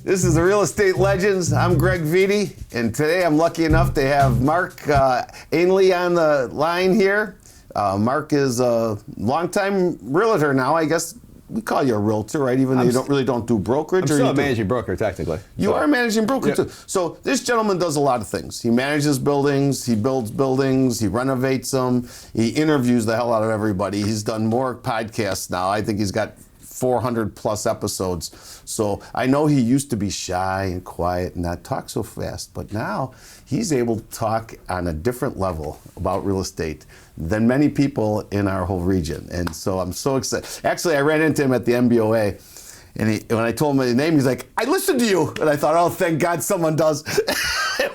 This is the Real Estate Legends. I'm Greg Viti, and today I'm lucky enough to have Mark Ainley on the line here. Mark is a longtime realtor now. I guess we call you a realtor, right? Even though you don't do brokerage. I'm still a managing broker, technically. You are a managing broker, too. So this gentleman does a lot of things. He manages buildings, he builds buildings, he renovates them, he interviews the hell out of everybody. He's done more podcasts now. I think he's got 400 plus episodes. So I know he used to be shy and quiet and not talk so fast, but now he's able to talk on a different level about real estate than many people in our whole region. And so I'm so excited. Actually, I ran into him at the MBOA, and when I told him his name, he's like, I listened to you. And I thought, oh, thank God someone does.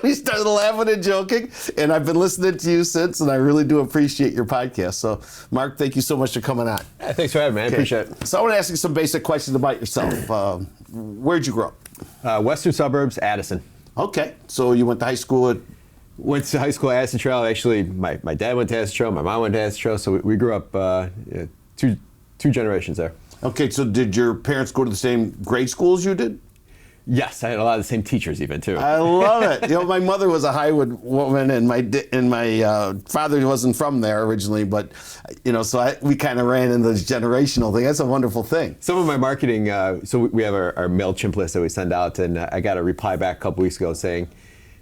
We started laughing and joking, and I've been listening to you since, and I really do appreciate your podcast. So, Mark, thank you so much for coming on. Yeah, thanks for having me. I appreciate it. So I want to ask you some basic questions about yourself. Where'd you grow up? Western suburbs, Addison. Okay. So you went to high school at... Went to high school at Addison Trail. Actually, my dad went to Addison Trail, my mom went to Addison Trail, so we grew up two generations there. Okay, so did your parents go to the same grade school as you did? Yes, I had a lot of the same teachers even too. I love it. You know, my mother was a Highwood woman, and my father wasn't from there originally, but you know, so we kind of ran into this generational thing. That's a wonderful thing. Some of my marketing, so we have our MailChimp list that we send out, and I got a reply back a couple weeks ago saying,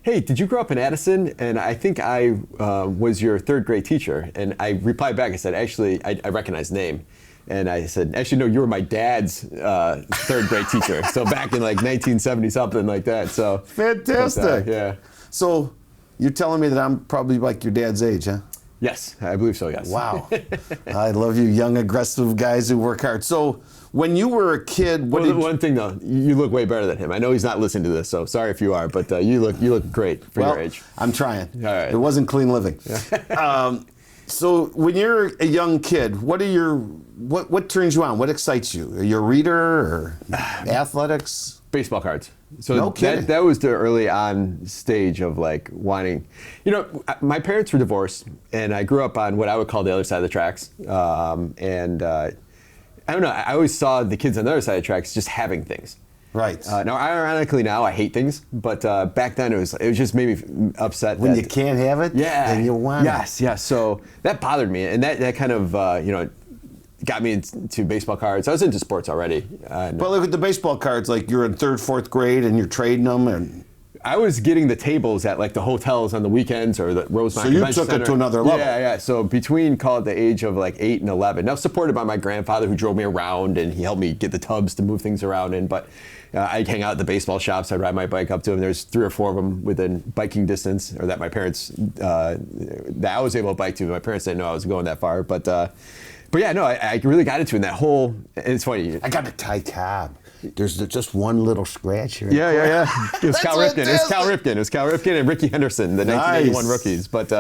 hey, did you grow up in Addison? And I think I was your third grade teacher. And I replied back, I said, actually, I recognize the name. And I said, actually, no, you were my dad's third grade teacher. So back in like 1970, something like that. So fantastic. Yeah. So you're telling me that I'm probably like your dad's age, huh? Yes, I believe so, yes. Wow. I love you young, aggressive guys who work hard. So when you were a kid, one thing though, you look way better than him. I know he's not listening to this, so sorry if you are, but you look great for your age. I'm trying. All right. It wasn't clean living. Yeah. So when you're a young kid, what turns you on? What excites you? Are you a reader or athletics? Baseball cards. So no kidding. That was the early on stage of like wanting, you know, my parents were divorced, and I grew up on what I would call the other side of the tracks. I don't know, I always saw the kids on the other side of the tracks just having things. Right. Now, ironically, now I hate things, but back then it just made me upset. When you can't have it, and you want it. Yes. So that bothered me, and that kind of got me into baseball cards. I was into sports already. But look at the baseball cards. Like you're in third, fourth grade, and you're trading them, and I was getting the tables at like the hotels on the weekends or the Rosemont Convention So you took Center. it to another level. Yeah. So between, call it the age of like 8 and 11. Now supported by my grandfather who drove me around and he helped me get the tubs to move things around in. But I'd hang out at the baseball shops. I'd ride my bike up to them. There's 3 or 4 of them within biking distance, or that my parents, that I was able to bike to. My parents didn't know I was going that far. But yeah, no, I really got into it in that whole, and it's funny. I got a tie tab. There's just one little scratch here. Yeah. It was Cal Ripken. It was Cal Ripken and Ricky Henderson, the 1981 rookies. But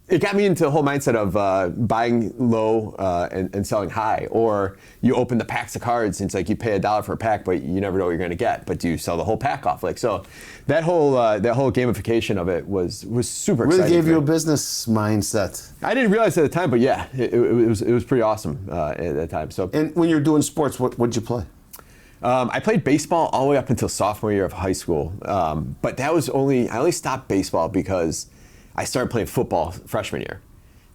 it got me into the whole mindset of buying low and selling high. Or you open the packs of cards, and it's like you pay $1 for a pack, but you never know what you're going to get. But do you sell the whole pack off? Like so, that whole gamification of it was super exciting. Really gave you a business mindset. I didn't realize at the time, but yeah, it was pretty awesome at that time. So. And when you're doing sports, what'd you play? I played baseball all the way up until sophomore year of high school, but I only stopped baseball because I started playing football freshman year.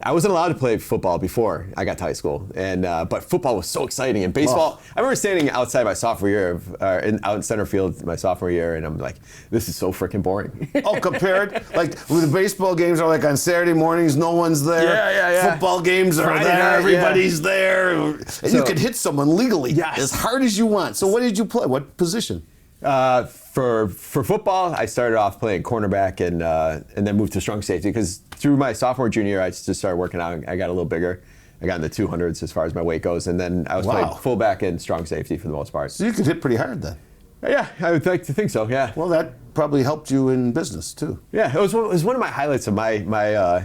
I wasn't allowed to play football before I got to high school, but football was so exciting. And baseball, I remember standing outside my sophomore year, out in center field my sophomore year, and I'm like, this is so freaking boring. Oh, compared? Like, the baseball games are like on Saturday mornings, no one's there. Yeah. Football games are Friday there, night, everybody's there. And you could hit someone legally as hard as you want. So what did you play? What position? For football, I started off playing cornerback and then moved to strong safety because through my sophomore, junior year, I just started working out. I got a little bigger. I got in the 200s as far as my weight goes, and then I was playing fullback and strong safety for the most part. So you could hit pretty hard then. Yeah, I would like to think so. Yeah. Well, that probably helped you in business too. Yeah, it was one of my highlights of my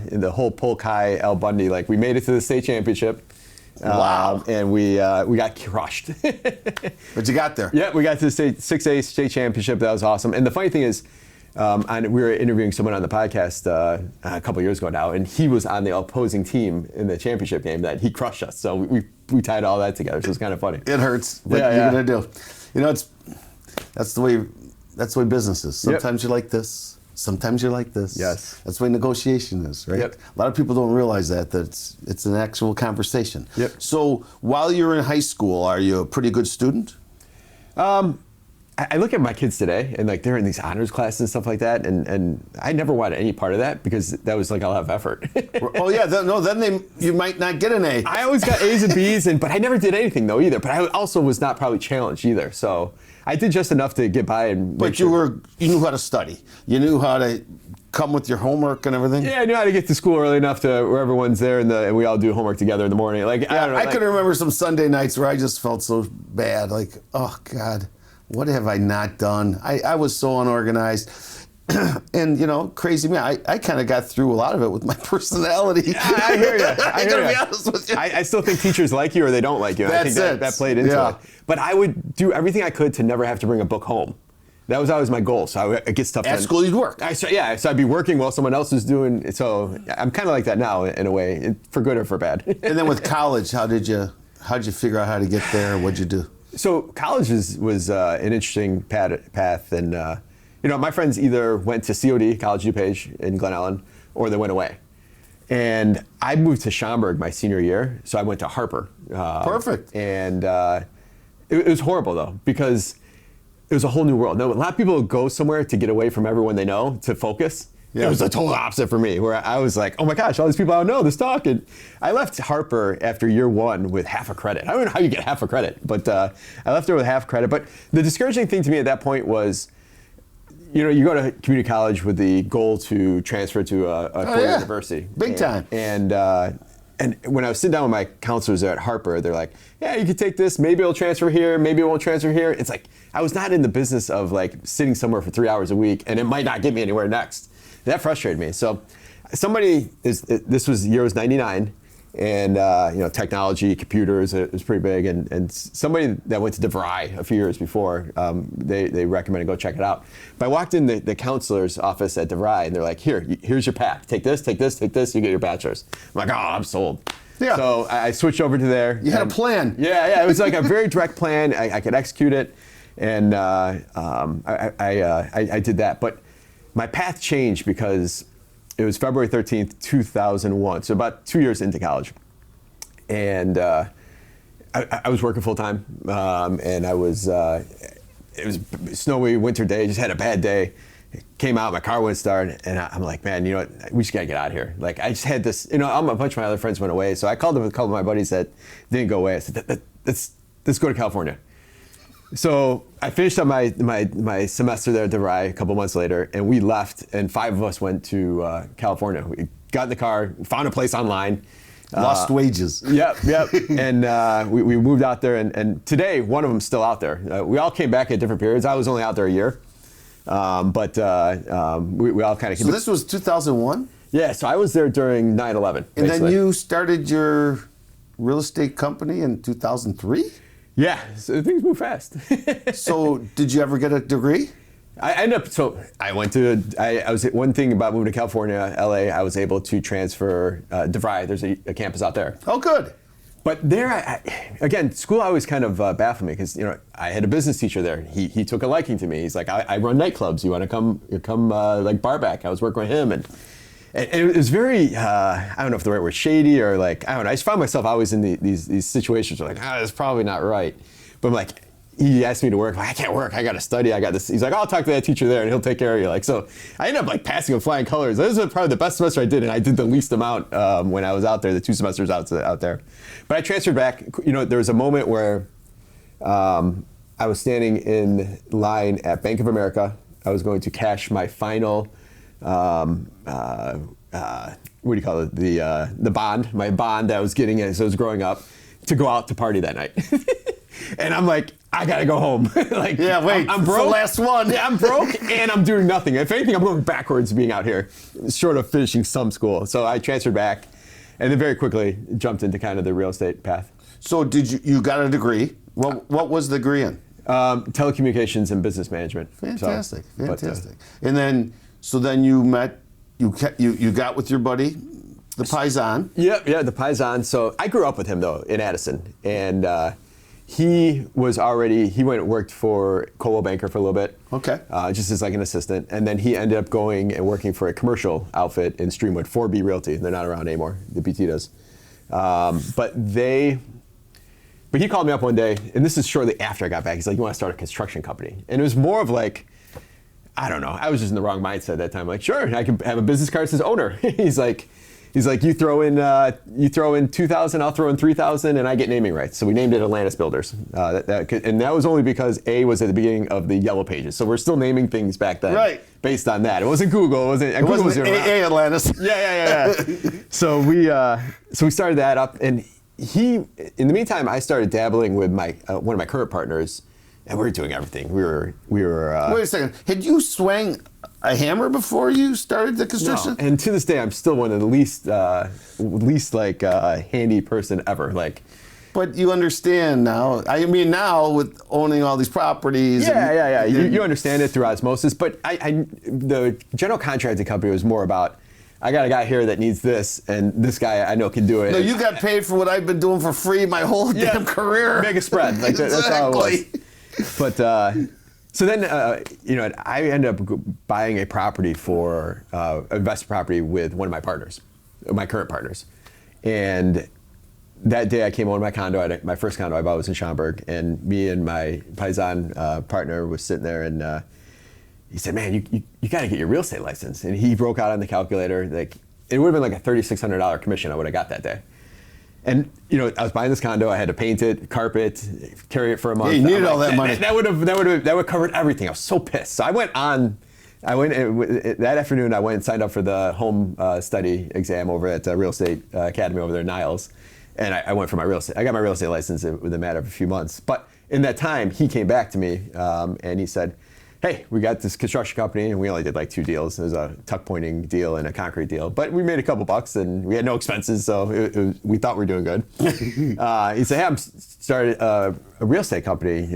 in the whole Polk High Al Bundy. Like we made it to the state championship. Wow. And we got crushed. But you got there. Yeah, we got to the 6A state championship. That was awesome. And the funny thing is, we were interviewing someone on the podcast a couple years ago now, and he was on the opposing team in the championship game that he crushed us. So we tied all that together. So it's kind of funny. It hurts. What you're gonna do? You know, That's the way business is. Sometimes you're like this. Sometimes you're like this. Yes. That's the way negotiation is, right? Yep. A lot of people don't realize that it's an actual conversation. Yep. So while you're in high school, are you a pretty good student? I look at my kids today, and like they're in these honors classes and stuff like that, and I never wanted any part of that because that was like a lot of effort. Oh yeah, then you might not get an A. I always got A's and B's, but I never did anything though either. But I also was not probably challenged either, so I did just enough to get by and. But you knew how to study. You knew how to come with your homework and everything. Yeah, I knew how to get to school early enough to where everyone's there and we all do homework together in the morning. Like I don't know. I can remember some Sunday nights where I just felt so bad. Like, oh God, what have I not done? I was so unorganized. And, crazy me, I kind of got through a lot of it with my personality. I hear you. I gotta be honest with you. I still think teachers like you or they don't like you. I think that played into it. But I would do everything I could to never have to bring a book home. That was always my goal. So I would get stuff done. At school, you'd work. So I'd be working while someone else was doing. So I'm kind of like that now in a way, for good or for bad. And then with college, how'd you figure out how to get there? What'd you do? So college was an interesting path, and my friends either went to COD, College DuPage in Glen Ellen, or they went away. And I moved to Schaumburg my senior year, so I went to Harper. Perfect. And it was horrible though, because it was a whole new world. No, a lot of people go somewhere to get away from everyone they know to focus. Yeah. It was the total opposite for me, where I was like, oh my gosh, all these people I don't know, this talking. I left Harper after year one with half a credit. I don't know how you get half a credit, but I left there with half credit. But the discouraging thing to me at that point was, you go to community college with the goal to transfer to a four-year university. Big time. And when I was sitting down with my counselors there at Harper, they're like, yeah, you could take this, maybe it'll transfer here, maybe it won't transfer here. It's like, I was not in the business of like sitting somewhere for 3 hours a week and it might not get me anywhere next. That frustrated me. So this was year was 99, and technology, computers, it was pretty big, and somebody that went to DeVry a few years before, they recommended go check it out. But I walked in the counselor's office at DeVry, and they're like, here's your path. Take this, take this, take this, you get your bachelor's. I'm like, oh, I'm sold. Yeah. So I switched over to there. You had a plan. Yeah, it was like a very direct plan. I could execute it, and I did that. But my path changed because it was February 13th, 2001, so about 2 years into college. And I was working full time, and it was snowy winter day, just had a bad day. Came out, my car wouldn't start, and I'm like, man, you know what, we just gotta get out of here. Like, I just had this, a bunch of my other friends went away, so I called them with a couple of my buddies that didn't go away. I said, let's go to California. So I finished up my semester there at DeVry a couple months later, and we left, and 5 of us went to California. We got in the car, found a place online. Lost wages. Yep. And we moved out there, and today, one of them's still out there. We all came back at different periods. I was only out there a year. But we all kind of... So this was 2001? Yeah, so I was there during 9/11. And basically. Then you started your real estate company in 2003? Yeah, so things move fast. So did you ever get a degree? I was one thing about moving to California, LA, I was able to transfer DeVry. There's a campus out there. Oh, good. But there, again, school always kind of baffled me because I had a business teacher there. He took a liking to me. He's like, I run nightclubs. You want to come like barback? I was working with him, and it was very I don't know if the right word, shady or like I don't know. I just found myself always in these situations where like that's probably not right. But I'm like, he asked me to work. I'm like, I can't work. I got to study. I got this. He's like, I'll talk to that teacher there, and he'll take care of you. Like, so I ended up like passing with flying colors. This was probably the best semester I did, and I did the least amount when I was out there. The 2 semesters out there, but I transferred back. There was a moment where I was standing in line at Bank of America. I was going to cash my final, what do you call it? The bond, my bond that I was getting as I was growing up, to go out to party that night. And I'm like, I gotta go home. Like, yeah, wait, I'm broke. The last one. Yeah, I'm broke and I'm doing nothing. If anything, I'm going backwards being out here, short of finishing some school. So I transferred back, and then very quickly jumped into kind of the real estate path. So you got a degree? What was the degree in? Telecommunications and business management. Fantastic, fantastic. And then, you met, you got with your buddy, the Paisan. Yeah, the Paisan. So I grew up with him though in Addison, and he went and worked for Coldwell Banker for a little bit. Okay. Just as like an assistant. And then he ended up going and working for a commercial outfit in Streamwood, 4B Realty. They're not around anymore. The BT does. But he called me up one day, and this is shortly after I got back. He's like, you want to start a construction company? And it was more of like, I don't know. I was just in the wrong mindset at that time. Like, sure, I can have a business card that says owner. He's like, you throw in 2,000, I'll throw in 3,000, and I get naming rights. So we named it Atlantis Builders, and that was only because A was at the beginning of the Yellow Pages. So we're still naming things back then, right? Based on that. It wasn't Google. It wasn't AA Atlantis. Yeah. So we started that up, and in the meantime, I started dabbling with one of my current partners, and we were doing everything. We were. Wait a second. Had you swung a hammer before you started the construction? No. And to this day, I'm still one of the least handy person ever. Like, but you understand now. I mean, now with owning all these properties. Yeah. You understand it through osmosis. But the general contracting company was more about, I got a guy here that needs this, and this guy I know can do it. No, you got paid for what I've been doing for free my whole damn career. Make a spread. Like exactly. That's how it was. But so then, I ended up buying a property for investment property with one of my current partners, and that day I came on my condo. My first condo I bought was in Schaumburg, and me and my Paisan partner was sitting there, and he said, "Man, you got to get your real estate license." And he broke out on the calculator. Like, it would have been like a $3,600 commission I would have got that day. And I was buying this condo. I had to paint it, carpet, carry it for a month. Yeah, you needed all that money. That would cover everything. I was so pissed. So I went that afternoon. I went and signed up for the home study exam over at Real Estate Academy over there in Niles, and I went for my real estate. I got my real estate license within a matter of a few months. But in that time, he came back to me and he said, "Hey, we got this construction company," and we only did like 2 deals. It was a tuck pointing deal and a concrete deal, but we made a couple bucks and we had no expenses, so we thought we were doing good. He said, "Hey, I'm started a real estate company,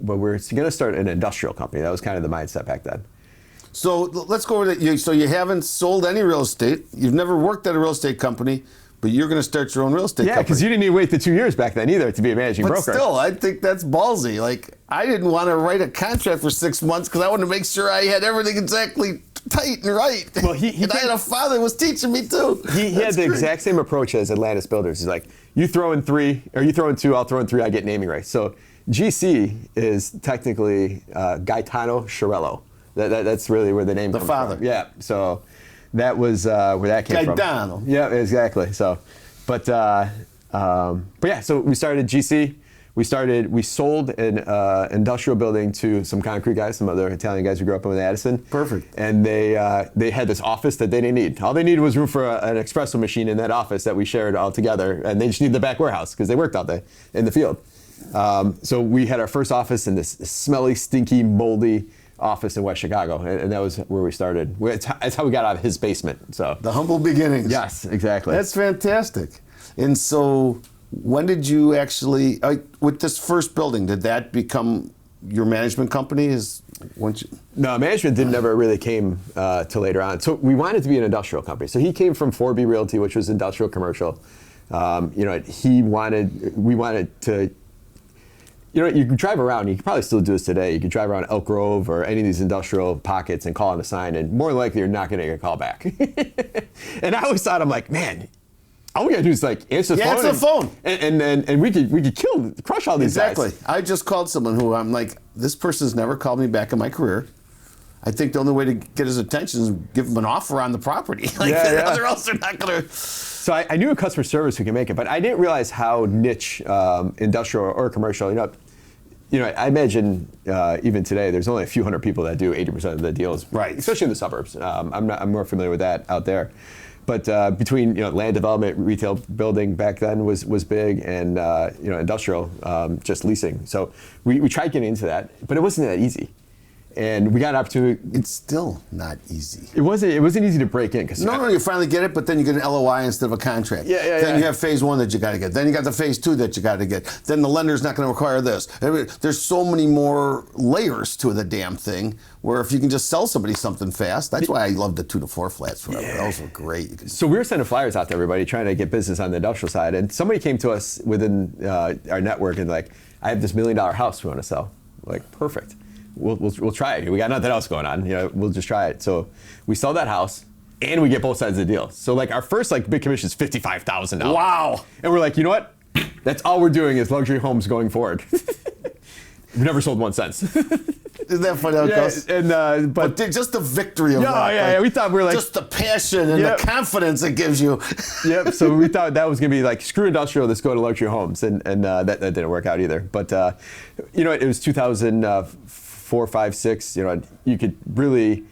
but we're going to start an industrial company." That was kind of the mindset back then. So let's go over that. So you haven't sold any real estate. You've never worked at a real estate company. But you're going to start your own real estate company. Yeah, because you didn't even wait the 2 years back then either to be a managing broker. But still, I think that's ballsy. Like, I didn't want to write a contract for 6 months because I wanted to make sure I had everything exactly tight and right. Well, and I had a father who was teaching me too. He had the exact same approach as Atlantis Builders. He's like, you throw in 3, or you throw in 2, I'll throw in 3, I get naming rights. So GC is technically Gaetano Chiarello. That's really where the name comes from. The father. Yeah, so that was where that came from. Gaetano. Yeah, exactly. So, but yeah, so we started GC. We sold an industrial building to some concrete guys, some other Italian guys who grew up in Addison. Perfect. And they had this office that they didn't need. All they needed was room for an espresso machine in that office that we shared all together, and they just needed the back warehouse because they worked out there in the field. So we had our first office in this smelly, stinky, moldy office in West Chicago, and that was where we started. That's how we got out of his basement. So the humble beginnings. Yes, exactly. That's fantastic. And so, when did you actually, with this first building, did that become your management company? No, management never really came till later on. So we wanted to be an industrial company. So he came from 4B Realty, which was industrial commercial. We wanted to. You can drive around, you can probably still do this today, you can drive around Elk Grove or any of these industrial pockets and call on a sign, and more likely you're not going to get a call back. And I always thought, I'm like, man, all we got to do is like answer the phone. Answer the phone. And we could crush all these guys. Exactly. I just called someone who I'm like, this person's never called me back in my career. I think the only way to get his attention is give him an offer on the property. Or else they're not going to. So I knew a customer service who can make it, but I didn't realize how niche industrial or commercial, I imagine even today there's only a few hundred people that do 80% of the deals, right? Especially in the suburbs. I'm more familiar with that out there, but between land development, retail building back then was big, and industrial just leasing. So we tried getting into that, but it wasn't that easy. and we got an opportunity. It's still not easy. It wasn't easy to break in because No, you finally get it, but then you get an LOI instead of a contract. Then you have phase 1 that you got to get. Then you got the phase 2 that you got to get. Then the lender's not going to require this. There's so many more layers to the damn thing. Where if you can just sell somebody something fast, that's why I love the 2 to 4 flats forever. Yeah. Those were great. So we were sending flyers out to everybody trying to get business on the industrial side, and somebody came to us within our network and like, I have this $1 million house we want to sell. We're like, perfect. We'll try it. We got nothing else going on. We'll just try it. So we sell that house, and we get both sides of the deal. So like our first like big commission is $55,000. Wow. And we're like, you know what? That's all we're doing is luxury homes going forward. We've never sold 1 cent. Isn't that funny how it goes? And, but just the victory of that. Yeah, we thought we were like... Just the passion and the confidence it gives you. Yep, so we thought that was going to be like, screw industrial, let's go to luxury homes. And that didn't work out either. But, it was 2004, 5, 6. You could really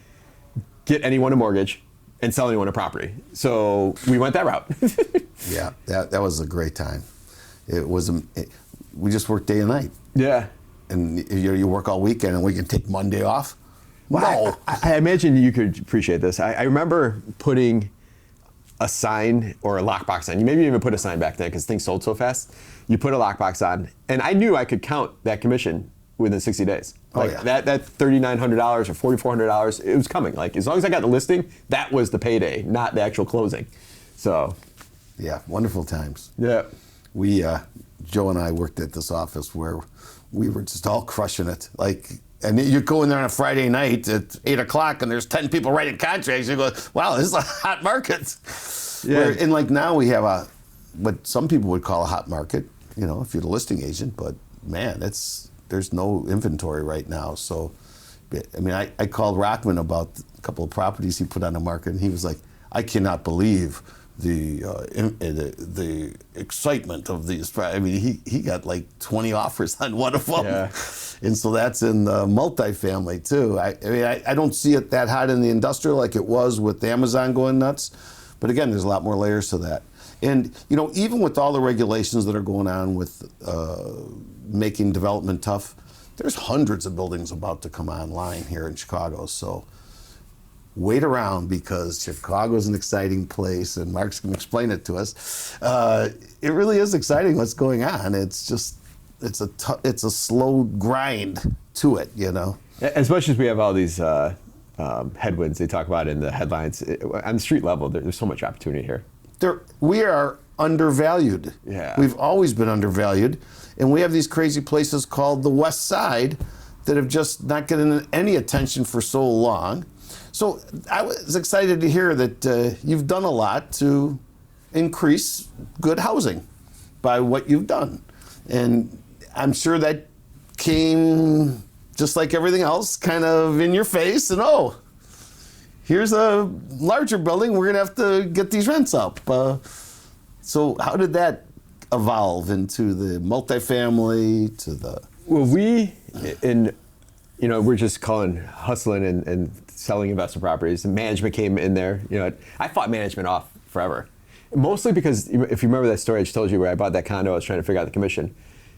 get anyone a mortgage and sell anyone a property. So we went that route. Yeah, that was a great time. It was, we just worked day and night. Yeah. And you work all weekend and we can take Monday off? Well, No. I imagine you could appreciate this. I remember putting a sign or a lockbox on. You maybe even put a sign back then because things sold so fast. You put a lockbox on, and I knew I could count that commission within 60 days. Like that $3,900 or $4,400, it was coming. Like as long as I got the listing, that was the payday, not the actual closing. So. Yeah, wonderful times. Yeah. We, Joe and I worked at this office where we were just all crushing it. And you go in there on a Friday night at 8 o'clock and there's 10 people writing contracts. You go, wow, this is a hot market. Yeah. And now we have what some people would call a hot market, if you're the listing agent. But man, there's no inventory right now. So, I called Rockman about a couple of properties he put on the market, and he was like, I cannot believe the excitement of these. He got like 20 offers on one of them, and so that's in the multifamily too. I don't see it that hot in the industrial like it was with Amazon going nuts, but again, there's a lot more layers to that. And even with all the regulations that are going on with making development tough, there's hundreds of buildings about to come online here in Chicago. So. Wait around because Chicago's an exciting place, and Mark's going to explain it to us. It really is exciting what's going on. It's just, it's a slow grind to it, As much as we have all these headwinds they talk about in the headlines, on the street level, there's so much opportunity here. We are undervalued. Yeah. We've always been undervalued, and we have these crazy places called the West Side that have just not gotten any attention for so long. So I was excited to hear that you've done a lot to increase good housing by what you've done. And I'm sure that came just like everything else, kind of in your face, and here's a larger building, we're gonna have to get these rents up. So how did that evolve into the multifamily to the... Well, we're just hustling and selling investment properties, and management came in there. I fought management off forever. Mostly because, if you remember that story I just told you where I bought that condo, I was trying to figure out the commission.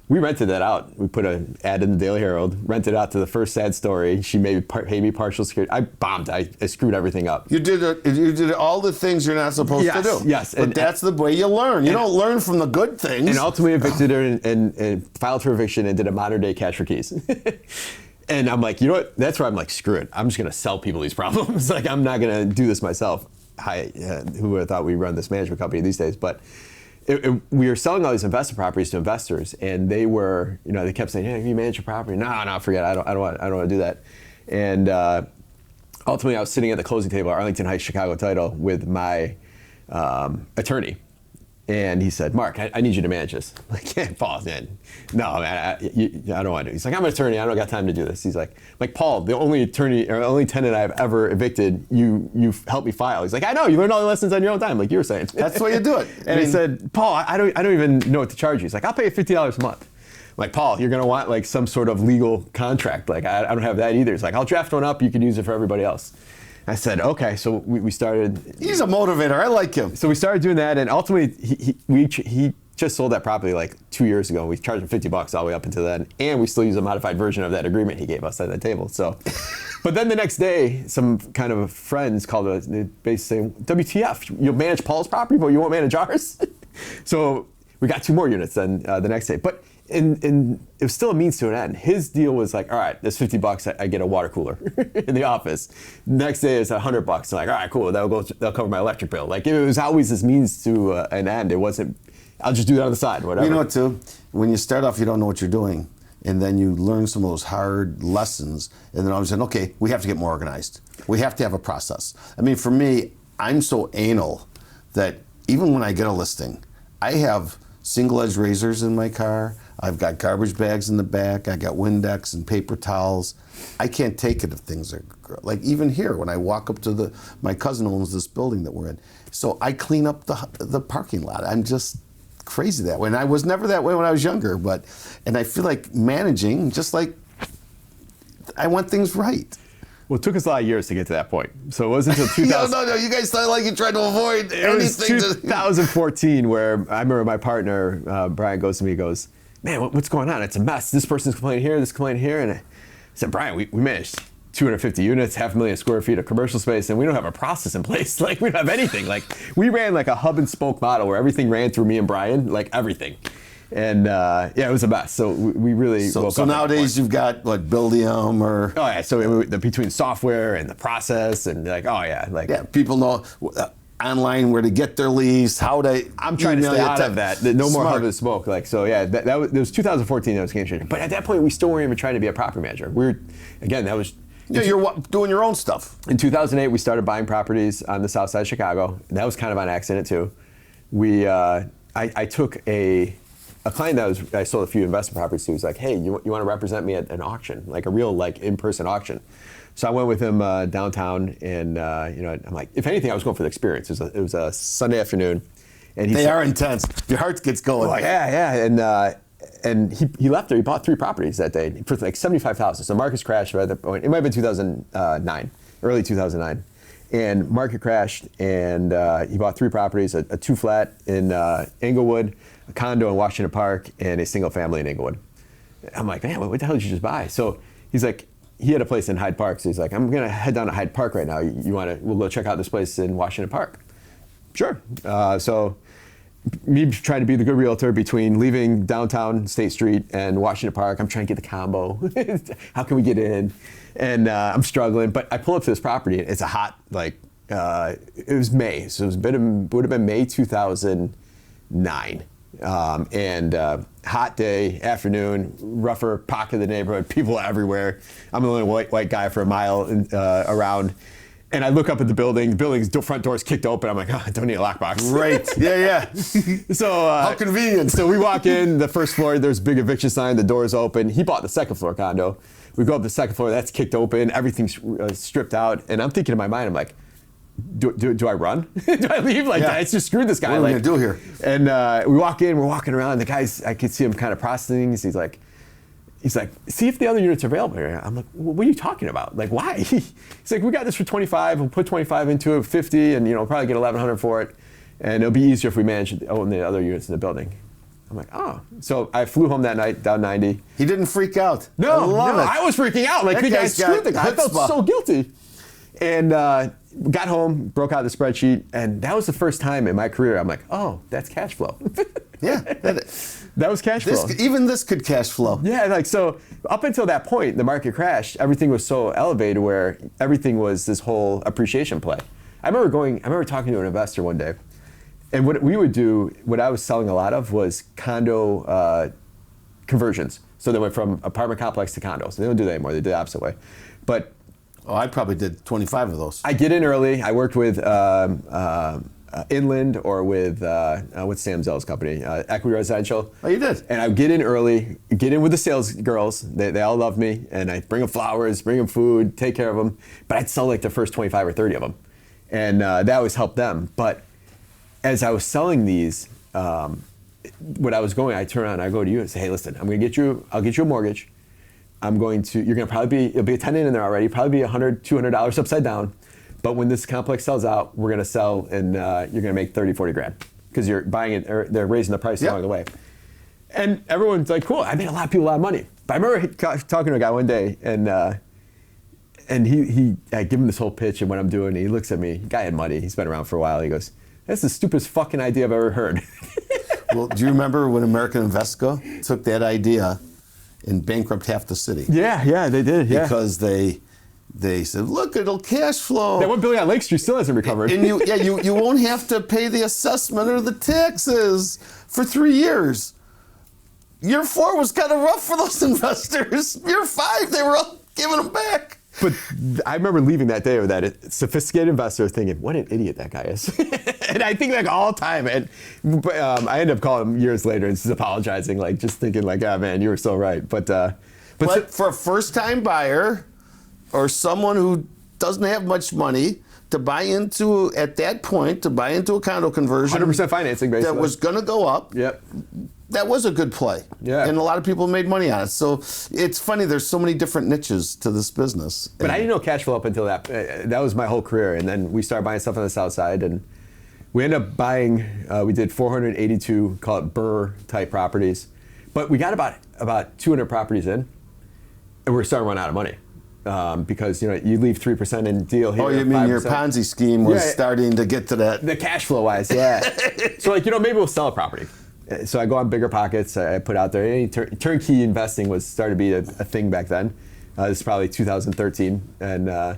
We rented that out. We put an ad in the Daily Herald, rented out to the first sad story. She maybe paid me partial security. I bombed. I screwed everything up. You did all the things you're not supposed to do. Yes. But that's the way you learn. You don't learn from the good things. And ultimately evicted her and filed for eviction and did a modern day cash for keys. And I'm like, you know what? That's where I'm like, screw it. I'm just going to sell people these problems. I'm not going to do this myself. Who would have thought we run this management company these days? But we were selling all these investment properties to investors, and they were, they kept saying, "Hey, you manage your property?" No, forget it. I don't want to do that. And ultimately, I was sitting at the closing table at Arlington Heights Chicago Title with my attorney. And he said, "Mark, I need you to manage this." I'm like, "Yeah, Paul, man, no, man, I don't want to." He's like, "I'm an attorney. I don't got time to do this." He's like, "Paul, the only tenant I've ever evicted, you helped me file." He's like, "I know. You learned all the lessons on your own time, like you were saying." That's the way you do it. And he said, "Paul, I don't even know what to charge you." He's like, "I'll pay you $50 a month." I'm like, "Paul, you're gonna want some sort of legal contract. I don't have that either." He's like, "I'll draft one up. You can use it for everybody else." I said, okay, so we started. He's a motivator. I like him. So we started doing that, and ultimately he just sold that property like 2 years ago. We charged him $50 all the way up until then, and we still use a modified version of that agreement he gave us at that table. So, but then the next day, some kind of friends called us, they basically saying, "WTF? You'll manage Paul's property, but you won't manage ours." So we got 2 more units then the next day, but. And it was still a means to an end. His deal was like, all right, there's $50, I get a water cooler in the office. Next day it's $100. I'm like, all right, cool, that'll cover my electric bill. Like, it was always this means to an end. It wasn't, I'll just do that on the side, whatever. You know what, too? When you start off, you don't know what you're doing. And then you learn some of those hard lessons. And then all of a sudden, okay, we have to get more organized. We have to have a process. I mean, for me, I'm so anal that even when I get a listing, I have single-edged razors in my car. I've got garbage bags in the back. I got Windex and paper towels. I can't take it if things are, like even here, when I walk up to my cousin owns this building that we're in. So I clean up the parking lot. I'm just crazy that way. And I was never that way when I was younger, and I feel like managing, just like I want things right. Well, it took us a lot of years to get to that point. So it wasn't until 2000. No, you guys sound like you tried to avoid it anything. It was 2014 where I remember my partner, Brian, goes to me, he goes, "Man, what's going on? It's a mess. This person's complaining here, this complaining here." And I said, "Brian, we managed 250 units, 500,000 square feet of commercial space, and we don't have a process in place. Like, we don't have anything. Like, we ran like a hub and spoke model where everything ran through me and Brian, like everything." And yeah, it was a mess. So we really woke up. So nowadays you've got what, Buildium or? Oh yeah. So between software and the process and like, oh yeah, like yeah, people know online where to get their lease, how to. I'm trying to stay out of that. No more hub and spoke. Like, so yeah, that was 2014. That was game changer. But at that point, we still weren't even trying to be a property manager. That was. Yeah, you're doing your own stuff. In 2008, we started buying properties on the south side of Chicago. And that was kind of on accident too. I took a client that I sold a few investment properties to. Was like, "Hey, you want to represent me at an auction, like a real like in-person auction?" So I went with him downtown, and I'm like, if anything, I was going for the experience. It was a Sunday afternoon, and they are intense. Your heart gets going. Oh, yeah, and he left there. He bought 3 properties that day for like $75,000. So markets crashed at that point. It might have been 2009, early 2009, and market crashed, and he bought 3 properties: a 2-flat in Inglewood, a condo in Washington Park, and a single family in Inglewood. I'm like, man, what the hell did you just buy? So he's like, he had a place in Hyde Park, so he's like, I'm gonna head down to Hyde Park right now. We'll go check out this place in Washington Park. Sure. So me trying to be the good realtor between leaving downtown State Street and Washington Park, I'm trying to get the combo. How can we get in? And I'm struggling, but I pull up to this property, and it's a hot, it was May, so would have been May 2009. Hot day, afternoon, rougher pocket of the neighborhood, people everywhere. I'm the only white guy for a mile around. And I look up at the building's front door's kicked open. I'm like, oh, I don't need a lockbox. Right, yeah. So how convenient. So we walk in, the first floor, there's a big eviction sign, the door's open. He bought the second floor condo. We go up the second floor, that's kicked open, everything's stripped out. And I'm thinking in my mind, I'm like, do I run? Do I leave? Like, I just screwed this guy. What are we gonna do here? And we walk in, we're walking around, the guy's, I could see him kind of processing things. He's like, see if the other units are available here. I'm like, well, what are you talking about? Like, why? He's like, we got this for 25, we'll put 25 into it, 50, and probably get 1,100 for it. And it'll be easier if we manage to own the other units in the building. I'm like, oh. So I flew home that night, down 90. He didn't freak out. No, I was freaking out. Like, the guy screwed the guy. I felt so guilty. And got home, broke out the spreadsheet, and that was the first time in my career I'm like, oh, that's cash flow. Yeah. That was cash flow. Even this could cash flow. Yeah, like, so up until that point, the market crashed, everything was so elevated where everything was this whole appreciation play. I remember talking to an investor one day, and what we would do, what I was selling a lot of was condo conversions. So they went from apartment complex to condos. They don't do that anymore, they did the opposite way. But I probably did 25 of those. I get in early. I worked with Inland or with what's Sam Zell's company, Equity Residential. Oh, you did? And I would get in early, get in with the sales girls. They all love me, and I bring them flowers, bring them food, take care of them. But I'd sell like the first 25 or 30 of them, and that always helped them. But as I was selling these, what I was going, I turn around, and I go to you and say, hey, listen, I'll get you a mortgage. You're gonna probably it'll be a tenant in there already, probably be $100, $200 upside down. But when this complex sells out, we're gonna sell, and you're gonna make 30, 40 grand. because you're buying it, or they're raising the price Yep. along the way. And everyone's like, cool, I made a lot of people a lot of money. But I remember talking to a guy one day, and I give him this whole pitch and what I'm doing, and he looks at me, guy had money, he's been around for a while, he goes, that's the stupidest fucking idea I've ever heard. Well, do you remember when American Invesco took that idea and bankrupt half the city? Yeah, they did, yeah. Because they said, look, it'll cash flow. That one building on Lake Street still hasn't recovered. And you won't have to pay the assessment or the taxes for 3 years. Year 4 was kind of rough for those investors. Year 5, they were all giving them back. But I remember leaving that day with that sophisticated investor thinking, what an idiot that guy is. And I think like all the time. And I ended up calling him years later and just apologizing, like just thinking like, ah, man, you were so right. But for a first-time buyer or someone who doesn't have much money to buy into, at that point, to buy into a condo conversion. 100% financing, basically. That was going to go up. Yep. That was a good play. Yeah. And a lot of people made money on it. So it's funny, there's so many different niches to this business. But I didn't know cash flow up until that. That was my whole career. And then we started buying stuff on the south side. And we ended up buying, we did 482, call it Burr type properties. But we got about 200 properties in, and we were starting to run out of money. Because you leave 3% in deal here. Oh, you mean 5%. Your Ponzi scheme was starting to get to that? The cash flow wise, yeah. So maybe we'll sell a property. So I go on Bigger Pockets. I put out there. Turnkey investing was started to be a thing back then. This is probably 2013, and I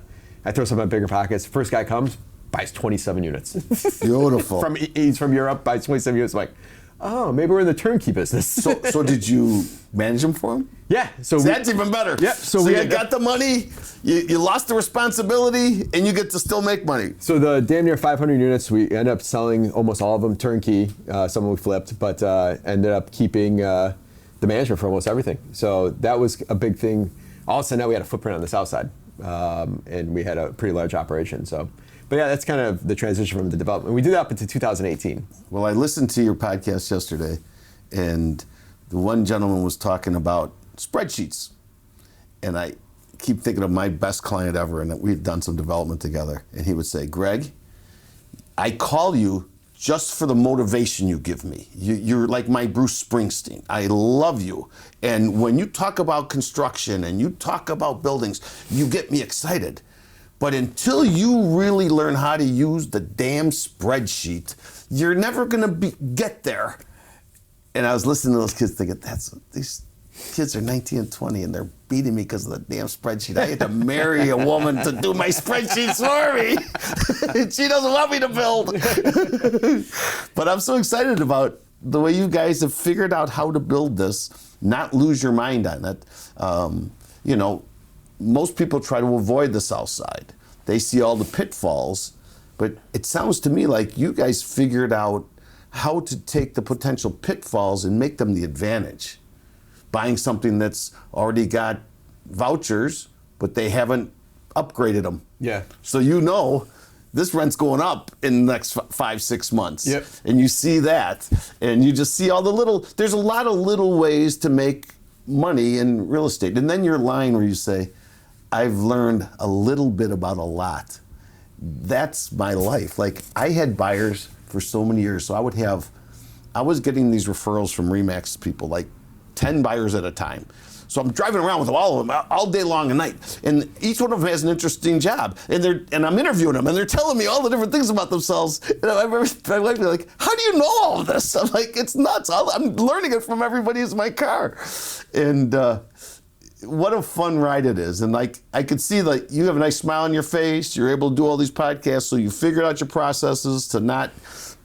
throw something on Bigger Pockets. First guy comes, buys 27 units. Beautiful. He's from Europe, buys 27 units. I'm like, oh, maybe we're in the turnkey business. So did you manage them for him? Yeah. So that's even better. Yeah. So you got the money, you lost the responsibility, and you get to still make money. So the damn near 500 units, we ended up selling almost all of them turnkey. Some we flipped, but ended up keeping the management for almost everything. So that was a big thing. All of a sudden now we had a footprint on the south side, and we had a pretty large operation. So. But yeah, that's kind of the transition from the development. We did that up into 2018. Well, I listened to your podcast yesterday, and the one gentleman was talking about spreadsheets. And I keep thinking of my best client ever, and we've done some development together. And he would say, Greg, I call you just for the motivation you give me. You're like my Bruce Springsteen. I love you. And when you talk about construction and you talk about buildings, you get me excited. But until you really learn how to use the damn spreadsheet, you're never going to get there. And I was listening to those kids thinking, these kids are 19 and 20 and they're beating me because of the damn spreadsheet. I had to marry a woman to do my spreadsheets for me. She doesn't want me to build. But I'm so excited about the way you guys have figured out how to build this, not lose your mind on it. Most people try to avoid the south side. They see all the pitfalls, but it sounds to me like you guys figured out how to take the potential pitfalls and make them the advantage. Buying something that's already got vouchers, but they haven't upgraded them. Yeah. So this rent's going up in the next 5-6 months. Yep. And you see that, and you just see all there's a lot of little ways to make money in real estate. And then your line where you say, I've learned a little bit about a lot. That's my life. Like, I had buyers for so many years, so I was getting these referrals from RE/MAX people, like 10 buyers at a time. So I'm driving around with all of them all day long and night, and each one of them has an interesting job, and I'm interviewing them, and they're telling me all the different things about themselves. And my wife be like, "How do you know all of this?" I'm like, "It's nuts. I'm learning it from everybody who's in my car," and what a fun ride it is. And like, I could see that you have a nice smile on your face. You're able to do all these podcasts, so you figured out your processes to not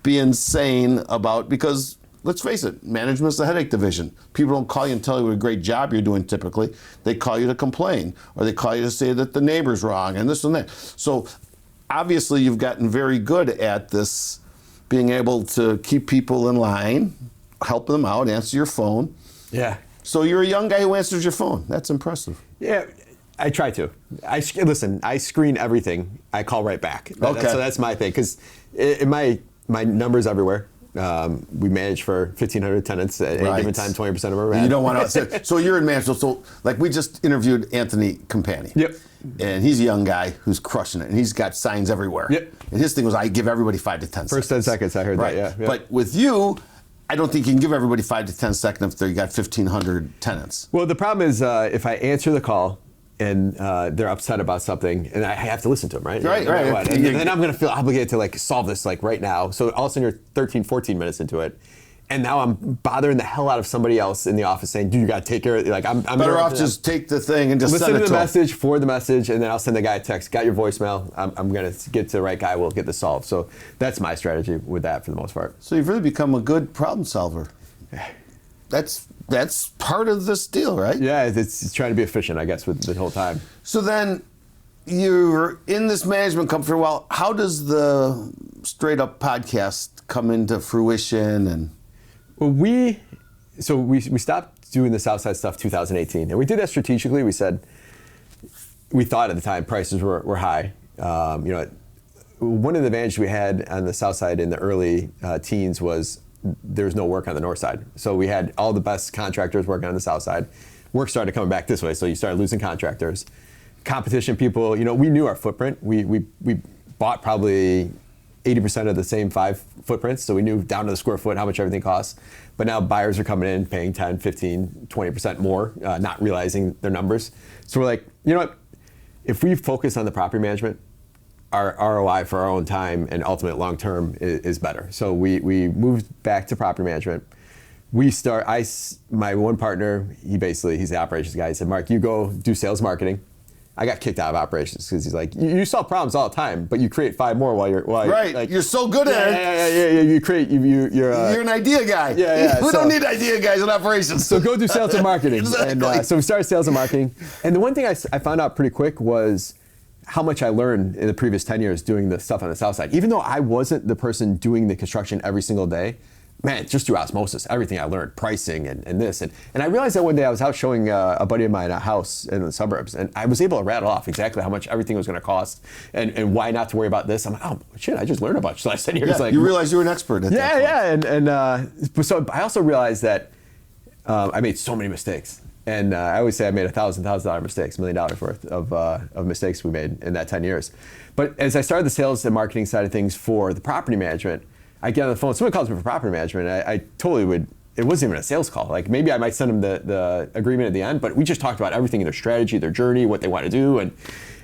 be insane about, because let's face it, management's the headache division. People don't call you and tell you what a great job you're doing typically. They call you to complain, or they call you to say that the neighbor's wrong and this and that. So obviously you've gotten very good at this, being able to keep people in line, help them out, answer your phone. Yeah. So you're a young guy who answers your phone. That's impressive. Yeah, I try to. Listen, I screen everything. I call right back. Okay. So that's my thing, because my number's everywhere. We manage for 1,500 tenants at any given time, 20% of our rent. You don't want to. So you're in management. So like we just interviewed Anthony Campani. Yep. And he's a young guy who's crushing it, and he's got signs everywhere. Yep. And his thing was, I give everybody 5 to 10 seconds. First 10 seconds, I heard that, yeah. But with you, I don't think you can give everybody 5 to 10 seconds if you got 1,500 tenants. Well, the problem is if I answer the call and they're upset about something, and I have to listen to them, right? Right. And then I'm going to feel obligated to like solve this like right now. So all of a sudden you're 13, 14 minutes into it. And now I'm bothering the hell out of somebody else in the office saying, dude, you got to take care of it. Like, I'm better off just take the thing and just listen send it to to the him. message, forward the message, and then I'll send the guy a text. Got your voicemail. I'm going to get to the right guy. We'll get this solved. So that's my strategy with that for the most part. So you've really become a good problem solver. That's part of this deal, right? Yeah, it's trying to be efficient, I guess, with the whole time. So then you're in this management company for a while. How does the Straight Up podcast come into fruition? And well, we stopped doing the Southside stuff 2018, and we did that strategically. We said we thought at the time prices were high. One of the advantages we had on the Southside in the early teens was there was no work on the north side. So we had all the best contractors working on the south side. Work started coming back this way, so you started losing contractors. Competition people, we knew our footprint. We bought probably 80% of the same 5 footprints, so we knew down to the square foot how much everything costs. But now buyers are coming in paying 10, 15, 20% more, not realizing their numbers. So we're like, you know what? If we focus on the property management, our ROI for our own time and ultimate long term is better. So we moved back to property management. My one partner, he's the operations guy. He said, Mark, you go do sales marketing. I got kicked out of operations because he's like, you solve problems all the time, but you create 5 more while you're right. Like, you're so good at it. Yeah. You create. You're an idea guy. Yeah. We don't need idea guys in operations. So go do sales and marketing. Exactly. And so we started sales and marketing. And the one thing I found out pretty quick was how much I learned in the previous 10 years doing the stuff on the south side. Even though I wasn't the person doing the construction every single day, man, just through osmosis, everything I learned, pricing and this. And I realized that one day I was out showing a buddy of mine a house in the suburbs, and I was able to rattle off exactly how much everything was going to cost and why not to worry about this. I'm like, oh, shit, I just learned a bunch the last 10 years. Yeah, you realize you were an expert at that point. Yeah. And so I also realized that I made so many mistakes. And I always say I made $1,000 mistakes, $1 million worth of mistakes we made in that 10 years. But as I started the sales and marketing side of things for the property management, I get on the phone, someone calls me for property management, I totally would, it wasn't even a sales call. Like maybe I might send them the agreement at the end, but we just talked about everything in their strategy, their journey, what they want to do.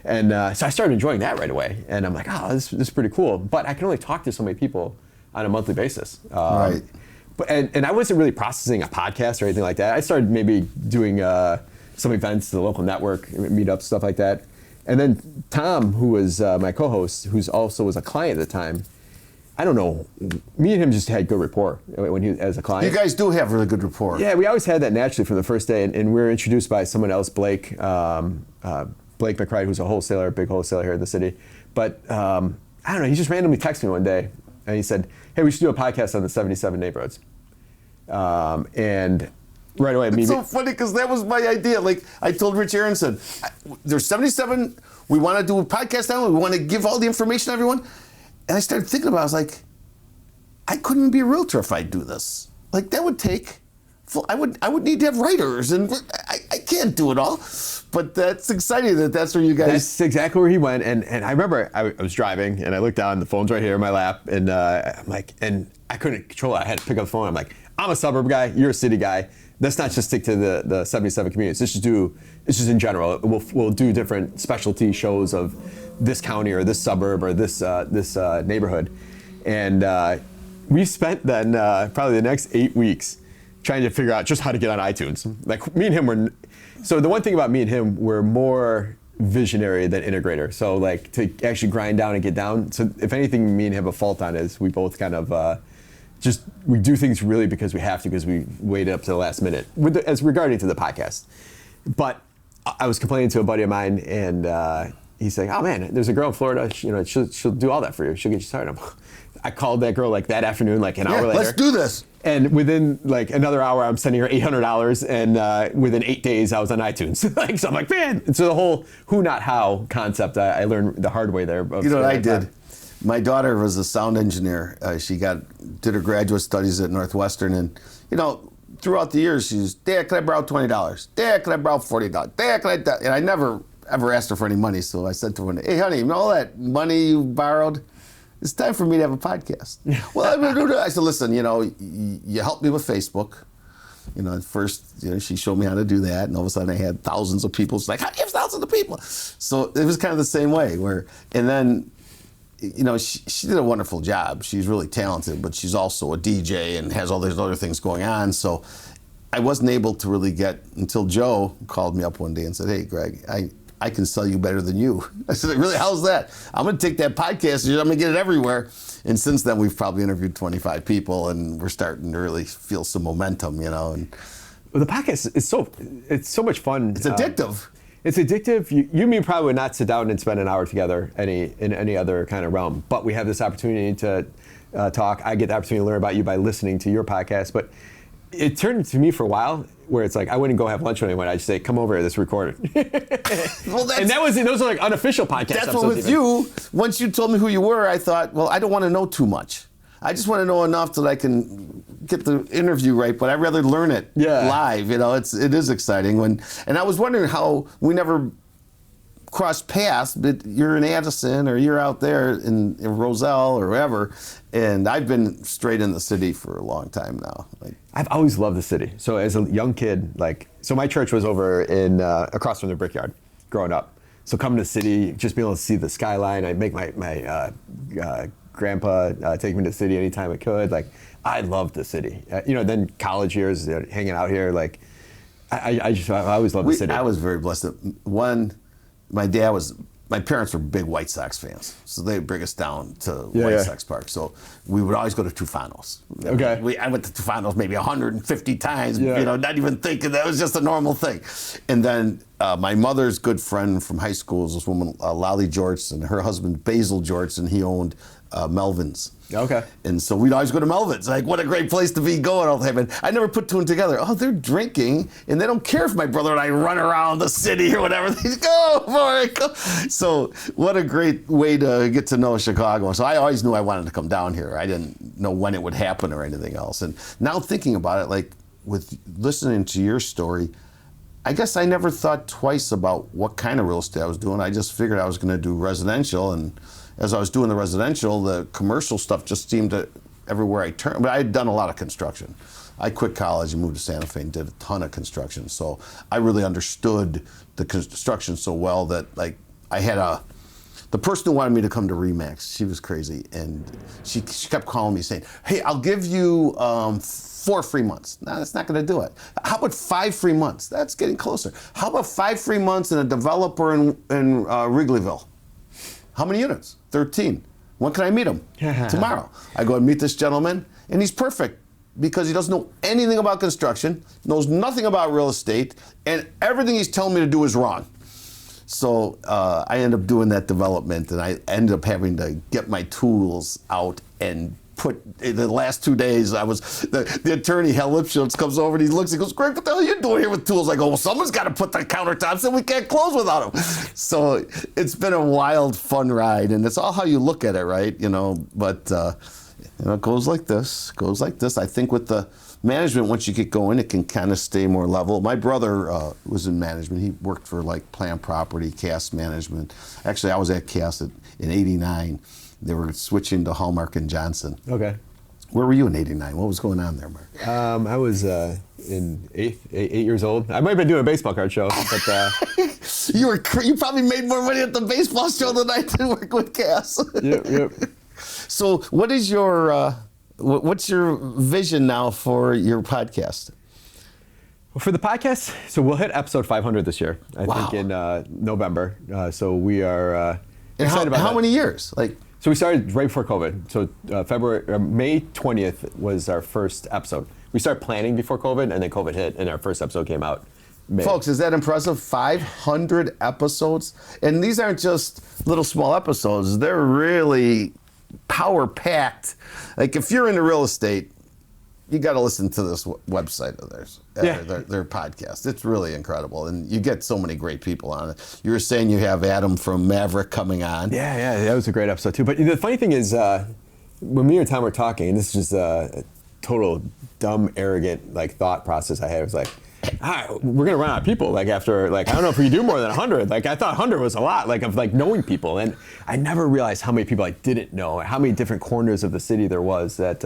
And so I started enjoying that right away. And I'm like, oh, this is pretty cool. But I can only talk to so many people on a monthly basis. Right. And I wasn't really processing a podcast or anything like that. I started maybe doing some events, the local network, meetups, stuff like that. And then Tom, who was my co-host, who's also was a client at the time, I don't know, me and him just had good rapport when he as a client. You guys do have really good rapport. Yeah, we always had that naturally from the first day. And we were introduced by someone else, Blake McBride, who's a wholesaler, big wholesaler here in the city. But I don't know, he just randomly texted me one day and he said, hey, we should do a podcast on the 77 neighborhoods. And right away, it's so funny because that was my idea. Like I told Rich Aronson, there's 77. We want to do a podcast on it. We want to give all the information to everyone. And I started thinking about it. I was like, I couldn't be a realtor if I do this. Like that would take. I would need to have writers, and I can't do it all. But that's exciting that's where you guys. That's exactly where he went. And I remember I was driving and I looked down, the phone's right here in my lap, and I'm like, and I couldn't control it. I had to pick up the phone. I'm like, I'm a suburb guy, you're a city guy. Let's not just stick to the 77 communities. Let's just in general. We'll do different specialty shows of this county or this suburb or this neighborhood. And we spent then probably the next 8 weeks trying to figure out just how to get on iTunes. Like me and him so the one thing about me and him, we're more visionary than integrator. So like to actually grind down and get down. So if anything me and him have a fault on is we both kind of we do things really because we have to, because we waited up to the last minute as regarding to the podcast. But I was complaining to a buddy of mine, and he's like, oh man, there's a girl in Florida, she'll do all that for you. She'll get you started. I called that girl like that afternoon, like an hour later. Let's do this. And within like another hour, I'm sending her $800, and within 8 days, I was on iTunes. So I'm like, man. And so the whole who, not how concept, I learned the hard way there. You know what I did? My daughter was a sound engineer. She did her graduate studies at Northwestern, and throughout the years, she's, Dad, can I borrow $20? Dad, can I borrow $40? Dad, can I? And I never ever asked her for any money. So I said to her, hey, honey, all that money you borrowed, it's time for me to have a podcast. Well, I said, listen, you helped me with Facebook. At first, she showed me how to do that, and all of a sudden I had thousands of people. It's like, how do you have thousands of people? So it was kind of the same way. And then, she did a wonderful job. She's really talented, but she's also a DJ and has all these other things going on. So I wasn't able to really get until Joe called me up one day and said, hey, Greg, I can sell you better than you. I said, really, how's that? I'm going to take that podcast and I'm going to get it everywhere. And since then, we've probably interviewed 25 people, and we're starting to really feel some momentum, And well, the podcast is it's so much fun. It's addictive. It's addictive. You and me probably would not sit down and spend an hour together in any other kind of realm. But we have this opportunity to talk. I get the opportunity to learn about you by listening to your podcast. But it turned to me for a while where it's like I wouldn't go have lunch with anyone. I'd just say, "Come over here, let's record it." And those are like unofficial podcasts. That's what with you. Once you told me who you were, I thought, well, I don't want to know too much. I just want to know enough that I can get the interview right, but I'd rather learn it live. It is exciting. And I was wondering how we never crossed paths, but you're in Addison or you're out there in Roselle or wherever, and I've been straight in the city for a long time now. I've always loved the city. So as a young kid, so my church was over in across from the Brickyard growing up. So coming to the city, just being able to see the skyline, I'd make my grandpa take me to the city anytime I could. I loved the city. Then college years, hanging out here, I always loved the city. I was very blessed. My parents were big White Sox fans, so they'd bring us down to White Sox Park. So we would always go to Tufanos. Okay. I went to Tufanos maybe 150 times, not even thinking that was just a normal thing. And then my mother's good friend from high school was this woman, Lolly Georgeson. Her husband, Basil Georgeson, he owned Melvin's. Okay. And so we'd always go to Melvin's. What a great place to be going all the time. And I never put two and together. Oh, they're drinking, and they don't care if my brother and I run around the city or whatever. They just go for it. Go. So what a great way to get to know Chicago. So I always knew I wanted to come down here. I didn't know when it would happen or anything else. And now thinking about it, with listening to your story, I guess I never thought twice about what kind of real estate I was doing. I just figured I was going to do residential, and as I was doing the residential, the commercial stuff just seemed to, everywhere I turned, but I had done a lot of construction. I quit college and moved to Santa Fe and did a ton of construction. So I really understood the construction so well that I had the person who wanted me to come to RE/MAX, she was crazy. And she kept calling me saying, hey, I'll give you 4 free months. No, that's not gonna do it. How about 5 free months? That's getting closer. How about 5 free months in a developer in Wrigleyville? How many units? 13. When can I meet him? Tomorrow. I go and meet this gentleman, and he's perfect because he doesn't know anything about construction, knows nothing about real estate, and everything he's telling me to do is wrong. So I end up doing that development, and I ended up having to get my tools out and the last 2 days, the attorney, Hal Lipschitz, comes over and he goes, Greg, what the hell are you doing here with tools? I go, well, someone's got to put the countertops in. We can't close without them. So it's been a wild, fun ride, and it's all how you look at it, right? But it goes like this, I think with the management, once you get going, it can kind of stay more level. My brother was in management. He worked for Plan Property, Cass Management. Actually, I was at Cass in '89. They were switching to Hallmark and Johnson. Okay. Where were you in '89? What was going on there, Mark? I was in 8 years old. I might have been doing a baseball card show, but you probably made more money at the baseball show than I did work with Cass. Yep. So, what is what's your vision now for your podcast? Well, for the podcast, so we'll hit episode 500 this year. I think in November. So we are excited about how many years? So we started right before COVID. So May 20th was our first episode. We started planning before COVID, and then COVID hit, and our first episode came out May. Folks, is that impressive? 500 episodes? And these aren't just little small episodes. They're really power-packed. If you're into real estate, you got to listen to this website of theirs, their podcast. It's really incredible, and you get so many great people on it. You were saying you have Adam from Maverick coming on. Yeah, that was a great episode too. But the funny thing is, when me and Tom were talking, and this is just a total dumb, arrogant like thought process I had. It was like, we're gonna run out of people. Like after, like I don't know if we do more than 100. Like I thought 100 was a lot. Like of like knowing people, and I never realized how many people I didn't know, how many different corners of the city there was that.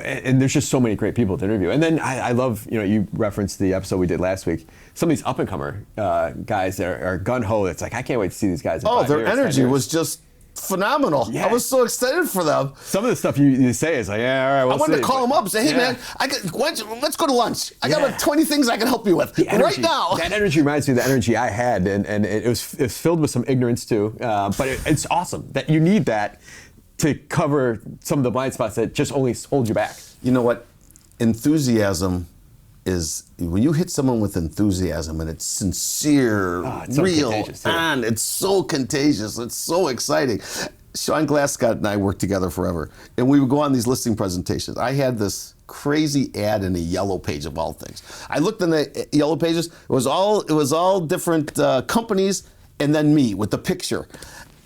And there's just so many great people to interview. And then I love, you referenced the episode we did last week. Some of these up and comer guys that are gun ho. It's like I can't wait to see these guys. In 5 their years, energy was just phenomenal. Yeah. I was so excited for them. Some of the stuff you say is like, yeah, all right, I wanted to call them up and say, hey, man, let's go to lunch. I got like 20 things I can help you with right now. That energy reminds me of the energy I had, and it was filled with some ignorance too. But it's awesome that you need that to cover some of the blind spots that just only hold you back. You know what? Enthusiasm is when you hit someone with enthusiasm and it's sincere, it's real, so and it's so contagious. It's so exciting. Sean Glasscott and I worked together forever, and we would go on these listing presentations. I had this crazy ad in a yellow page of all things. I looked in the yellow pages. It was all different companies, and then me with the picture.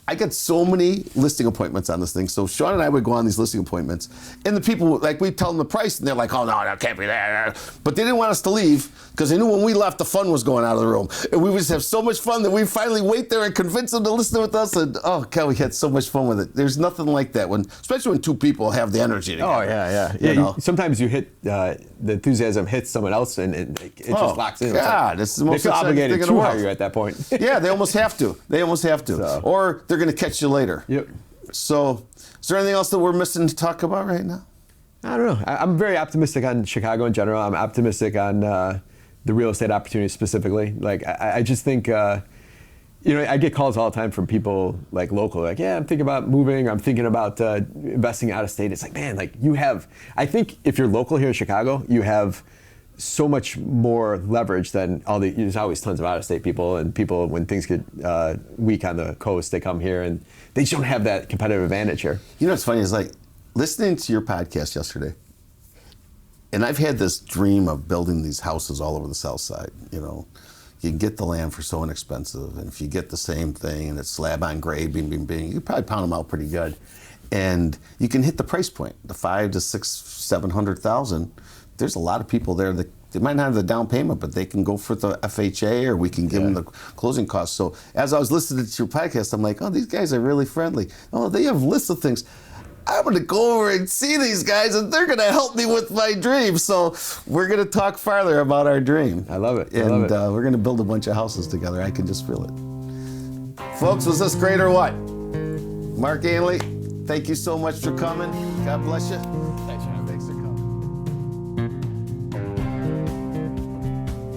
I got so many listing appointments on this thing. So Sean and I would go on these listing appointments, and the people, like, we'd tell them the price, and they're like, oh, no, that can't be that. But they didn't want us to leave because they knew when we left, the fun was going out of the room. And we would just have so much fun that we finally wait there and convince them to listen with us. And, oh, God, we had so much fun with it. There's nothing like that, especially when two people have the energy together. Oh, yeah. Sometimes you hit, the enthusiasm hits someone else, and it just locks in. God, it's the most they feel exciting obligated thing in the to hire world. you at that point. Yeah, they almost have to. So. Or they're going to catch you later. Yep. So, is there anything else that we're missing to talk about right now? I don't know. I'm very optimistic on Chicago in general. I'm optimistic on the real estate opportunities specifically. Like, I just think, I get calls all the time from people like local, like, yeah, I'm thinking about moving. I'm thinking about investing out of state. It's like, man, like I think if you're local here in Chicago, you have so much more leverage than there's always tons of out-of-state people, and people, when things get weak on the coast, they come here and they just don't have that competitive advantage here. You know what's funny is, like, listening to your podcast yesterday, and I've had this dream of building these houses all over the South Side. You can get the land for so inexpensive, and if you get the same thing and it's slab on grade, bing, bing, bing, you can probably pound them out pretty good, and you can hit the price point, the $500,000 to $600,000, $700,000. There's a lot of people there that they might not have the down payment, but they can go for the FHA, or we can give them the closing costs. So as I was listening to your podcast, I'm like, oh, these guys are really friendly. Oh, they have lists of things. I'm going to go over and see these guys, and they're going to help me with my dream. So we're going to talk farther about our dream. I love it. And we're going to build a bunch of houses together. I can just feel it. Folks, was this great or what? Mark Ainley, thank you so much for coming. God bless you.